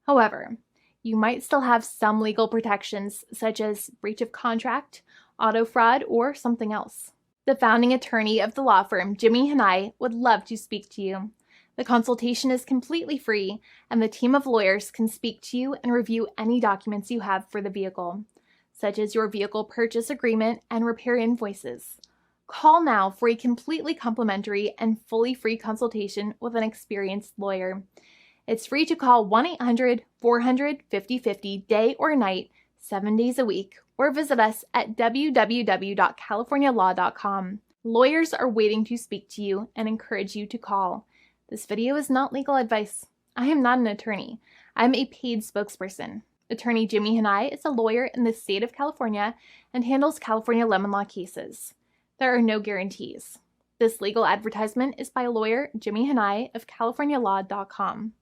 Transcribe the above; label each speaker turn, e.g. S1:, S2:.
S1: However, you might still have some legal protections such as breach of contract, auto fraud, or something else. The founding attorney of the law firm, Jimmy and I, would love to speak to you. The consultation is completely free, and the team of lawyers can speak to you and review any documents you have for the vehicle, such as your vehicle purchase agreement and repair invoices. Call now for a completely complimentary and fully free consultation with an experienced lawyer. It's free to call 1-800-400-5050 day or night, 7 days a week, or visit us at www.californialaw.com. Lawyers are waiting to speak to you and encourage you to call. This video is not legal advice. I am not an attorney. I'm a paid spokesperson. Attorney Jimmy Hanai is a lawyer in the state of California and handles California lemon law cases. There are no guarantees. This legal advertisement is by lawyer Jimmy Hanai of CaliforniaLaw.com.